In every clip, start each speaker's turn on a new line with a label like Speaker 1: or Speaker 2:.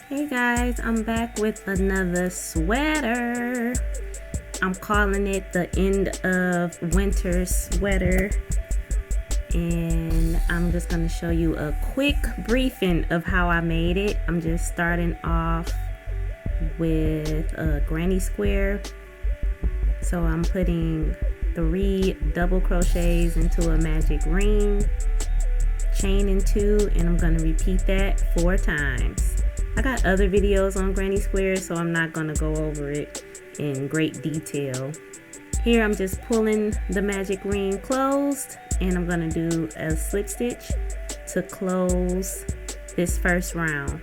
Speaker 1: Hey guys, I'm back with another sweater. I'm calling it the end of winter sweater, and I'm just going to show you a quick briefing of how I made it. I'm just starting off with a granny square. So I'm putting 3 double crochets into a magic ring, chaining 2, and I'm going to repeat that 4 times. I got other videos on granny squares, so I'm not going to go over it in great detail. Here I'm just pulling the magic ring closed, and I'm going to do a slip stitch to close this first round.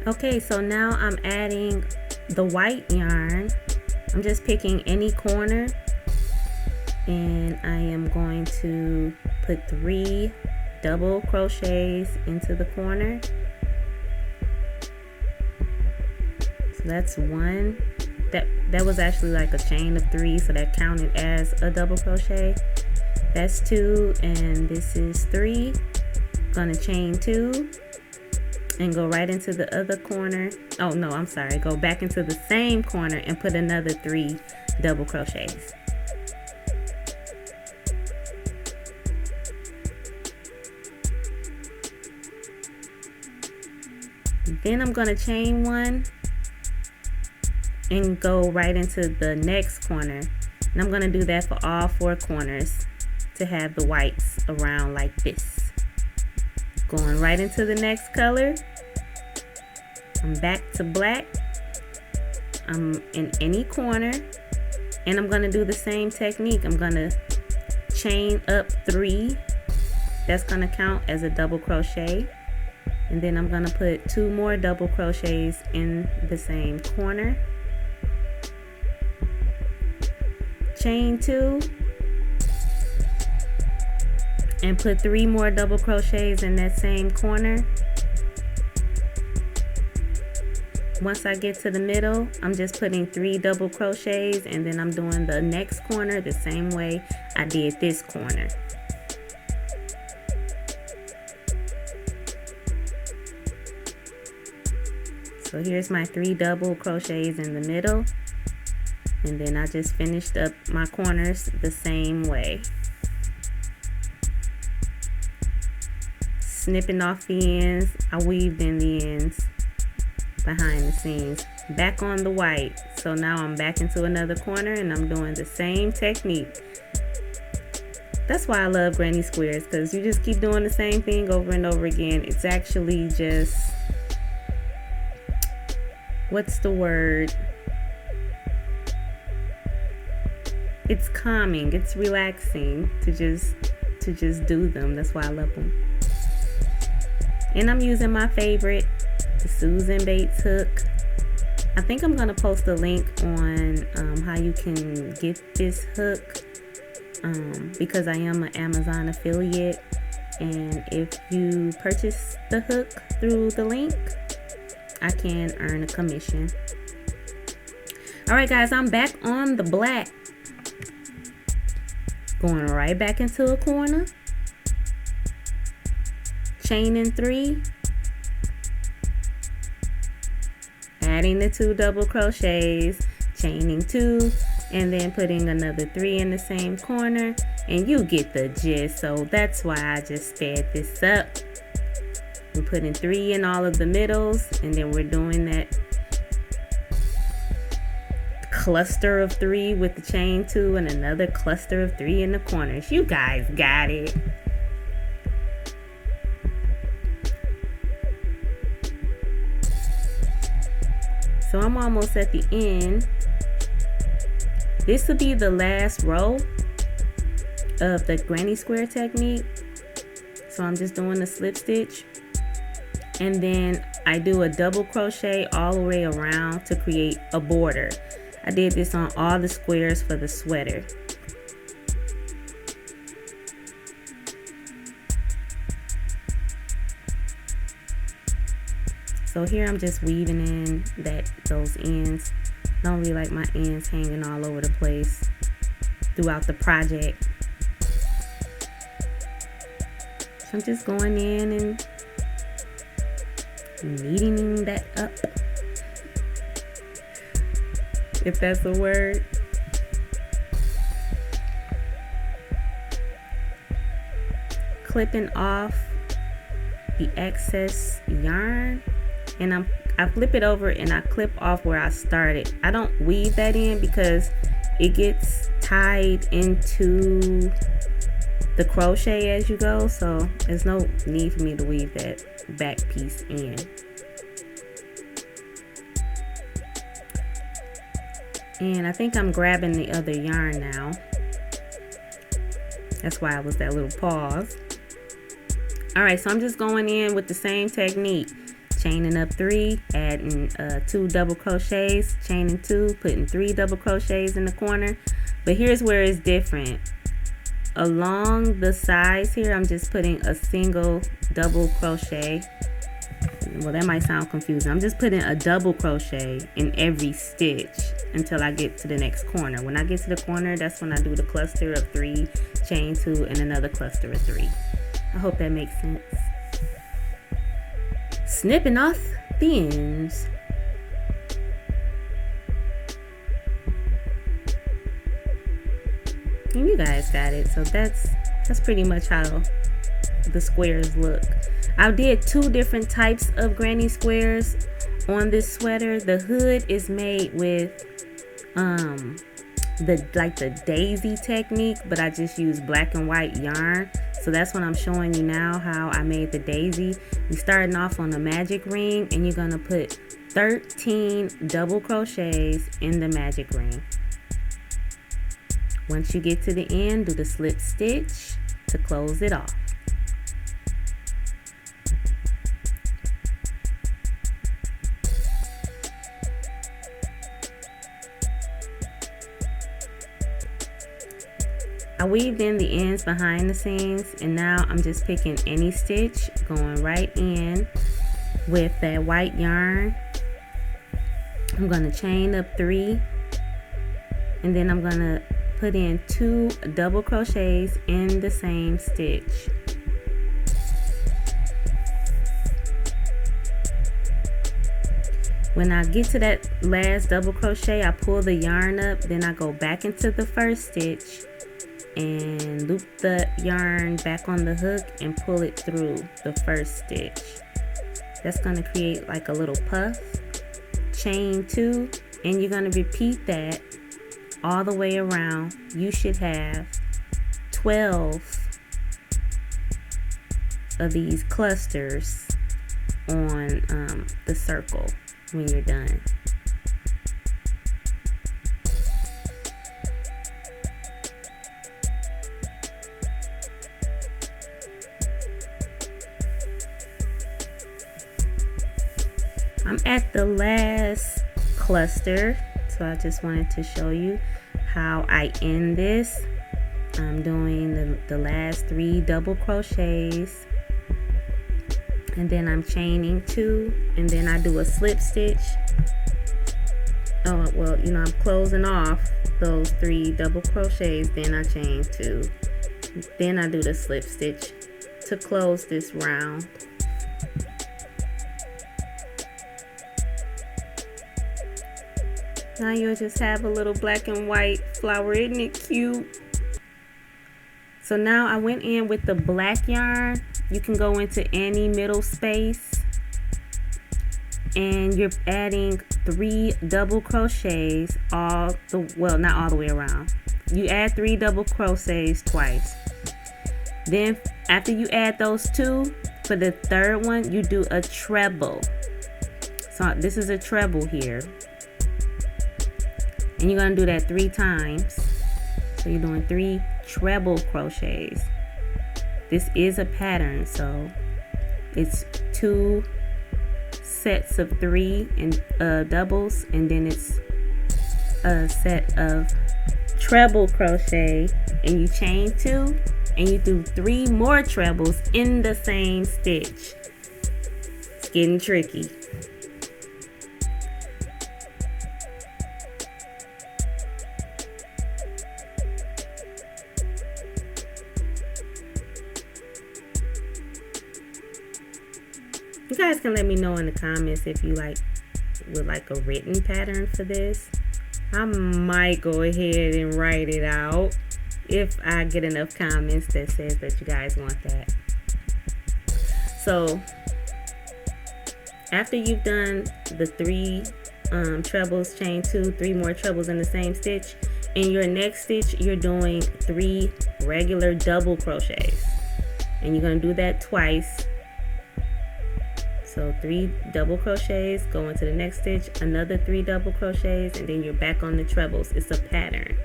Speaker 1: Okay, so now I'm adding the white yarn. I'm just picking any corner, and I am going to put 3 double crochets into the corner. So that's 1. That was actually like a chain of 3, so that counted as a double crochet. That's 2, and this is 3. Gonna chain 2 and go right into the other corner. Oh no, I'm sorry, go back into the same corner and put another 3 double crochets. Then I'm going to chain 1 and go right into the next corner, and I'm going to do that for all 4 corners to have the whites around like this. Going right into the next color. I'm back to black. I'm in any corner, and I'm going to do the same technique. I'm going to chain up 3. That's going to count as a double crochet, and then I'm going to put 2 more double crochets in the same corner. Chain 2 and put 3 more double crochets in that same corner. Once I get to the middle, I'm just putting 3 double crochets, and then I'm doing the next corner the same way I did this corner. So here's my 3 double crochets in the middle, and then I just finished up my corners the same way. Snipping off the ends, I weaved in the ends behind the scenes. Back on the white. So now I'm back into another corner, and I'm doing the same technique. That's why I love granny squares, because you just keep doing the same thing over and over again. It's actually just, what's the word? It's calming. It's relaxing to just do them. That's why I love them. And I'm using my favorite, the Susan Bates hook. I think I'm going to post a link on how you can get this hook, because I am an Amazon affiliate. And if you purchase the hook through the link, I can earn a commission. Alright guys, I'm back on the black. Going right back into a corner. Chaining 3, adding the 2 double crochets, chaining 2, and then putting another 3 in the same corner, and you get the gist. So that's why I just sped this up. We're putting 3 in all of the middles, and then we're doing that cluster of 3 with the chain 2 and another cluster of 3 in the corners. You guys got it. So I'm almost at the end. This will be the last row of the granny square technique. So I'm just doing a slip stitch, and then I do a double crochet all the way around to create a border. I did this on all the squares for the sweater. So here I'm just weaving in those ends. I don't really like my ends hanging all over the place throughout the project. So I'm just going in and neatening that up, if that's a word. Clipping off the excess yarn, and I flip it over and I clip off where I started. I don't weave that in because it gets tied into the crochet as you go, so there's no need for me to weave that back piece in. And I think I'm grabbing the other yarn now. That's why it was that little pause. All right, so I'm just going in with the same technique, chaining up 3, adding 2 double crochets, chaining 2, putting 3 double crochets in the corner. But here's where it's different. Along the sides here, I'm just putting a single double crochet. Well, that might sound confusing. I'm just putting a double crochet in every stitch until I get to the next corner. When I get to the corner, that's when I do the cluster of 3, chain 2, and another cluster of 3. I hope that makes sense. Snipping off the ends. And you guys got it. So that's pretty much how the squares look. I did 2 different types of granny squares on this sweater. The hood is made with the daisy technique, but I just used black and white yarn. So that's what I'm showing you now, how I made the daisy. You're starting off on the magic ring, and you're gonna put 13 double crochets in the magic ring. Once you get to the end, do the slip stitch to close it off. I weaved in the ends behind the scenes, and now I'm just picking any stitch, going right in with that white yarn. I'm going to chain up 3, and then I'm going to put in 2 double crochets in the same stitch. When I get to that last double crochet, I pull the yarn up, then I go back into the first stitch and loop the yarn back on the hook and pull it through the first stitch. That's going to create like a little puff. Chain 2, and you're going to repeat that all the way around. You should have 12 of these clusters on the circle when you're done. I'm at the last cluster, so I just wanted to show you how I end this. I'm doing the last 3 double crochets, and then I'm chaining 2, and then I do a slip stitch. Oh, well, I'm closing off those 3 double crochets, then I chain 2, then I do the slip stitch to close this round. Now you'll just have a little black and white flower. Isn't it cute? So now I went in with the black yarn. You can go into any middle space, and you're adding 3 double crochets not all the way around. You add 3 double crochets twice. Then after you add those 2, for the third one, you do a treble. So this is a treble here. And you're going to do that 3 times. So you're doing 3 treble crochets. This is a pattern, so it's 2 sets of 3 and doubles, and then it's a set of treble crochet, and you chain 2, and you do 3 more trebles in the same stitch. getting tricky. You guys can let me know in the comments if you would like a written pattern for this. I might go ahead and write it out if I get enough comments that says that you guys want that. So after you've done the 3 trebles, chain 2, 3 more trebles in the same stitch, in your next stitch you're doing 3 regular double crochets, and you're going to do that twice. So 3 double crochets, go into the next stitch, another 3 double crochets, and then you're back on the trebles. It's a pattern.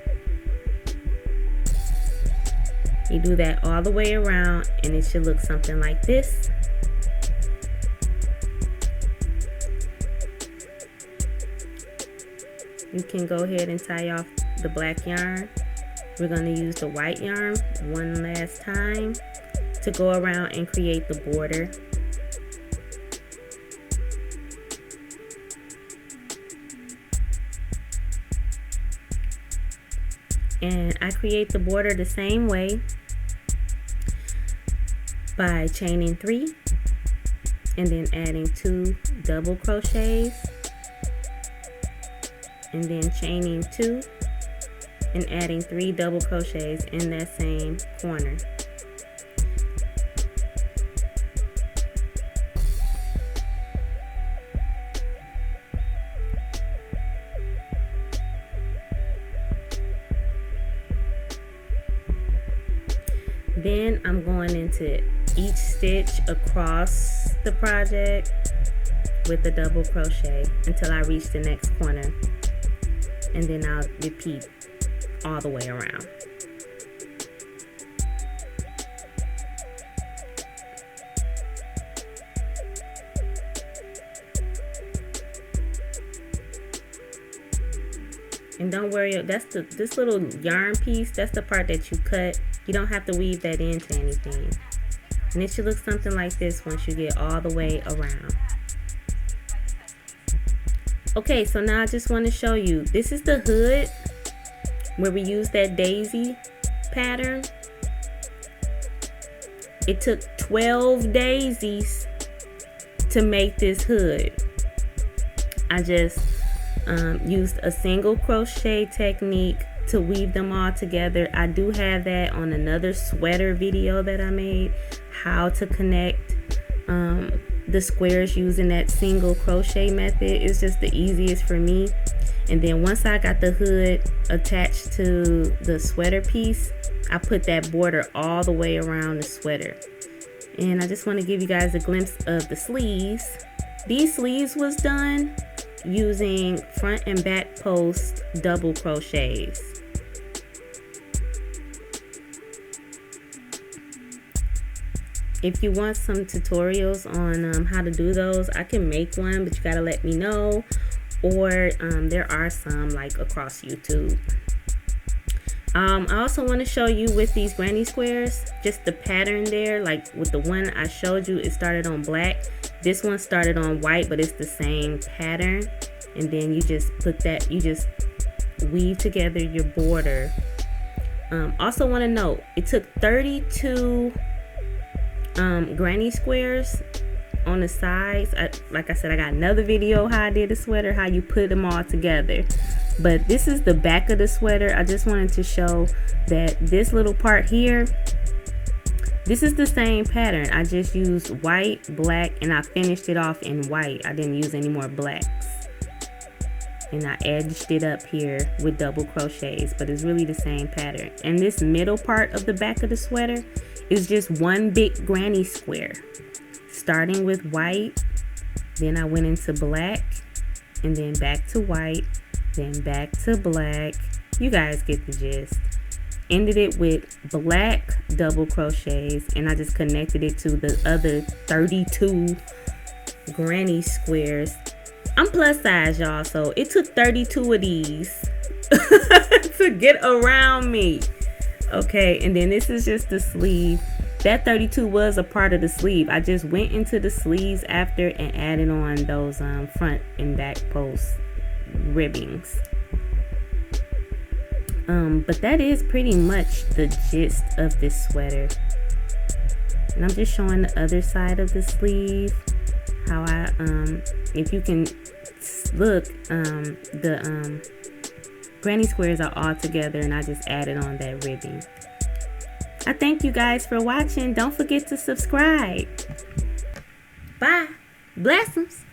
Speaker 1: You do that all the way around, and it should look something like this. You can go ahead and tie off the black yarn. We're going to use the white yarn one last time to go around and create the border. And I create the border the same way by chaining 3 and then adding 2 double crochets and then chaining 2 and adding 3 double crochets in that same corner. Then I'm going into each stitch across the project with a double crochet until I reach the next corner, and then I'll repeat all the way around. And don't worry, this little yarn piece, that's the part that you cut. You don't have to weave that into anything. And it should look something like this once you get all the way around. Okay, so now I just want to show you. This is the hood where we use that daisy pattern. It took 12 daisies to make this hood. I just used a single crochet technique to weave them all together. I do have that on another sweater video that I made, how to connect the squares using that single crochet method. It's just the easiest for me. And then once I got the hood attached to the sweater piece, I put that border all the way around the sweater. And I just want to give you guys a glimpse of the sleeves. These sleeves was done using front and back post double crochets. If you want some tutorials on how to do those, I can make one, but you gotta let me know. Or there are some like across YouTube. I also want to show you with these granny squares, just the pattern there. Like with the one I showed you, it started on black. This one started on white, but it's the same pattern. And then you just put that, you just weave together your border. Also want to note, it took 32 granny squares on the sides. Like I said, I got another video how I did the sweater, how you put them all together. But this is the back of the sweater. I just wanted to show that this little part here, this is the same pattern. I just used white, black, and I finished it off in white. I didn't use any more blacks. And I edged it up here with double crochets, but it's really the same pattern. And this middle part of the back of the sweater is just one big granny square. Starting with white, then I went into black, and then back to white, then back to black. You guys get the gist. Ended it with black double crochets, and I just connected it to the other 32 granny squares. I'm plus size, y'all, so it took 32 of these to get around me. Okay, and then this is just the sleeve. that 32 was a part of the sleeve. I just went into the sleeves after and added on those front and back post ribbings. But that is pretty much the gist of this sweater. And I'm just showing the other side of the sleeve, how I if you can look, the granny squares are all together and I just added on that ribbing. I thank you guys for watching. Don't forget to subscribe. Bye. Blessings.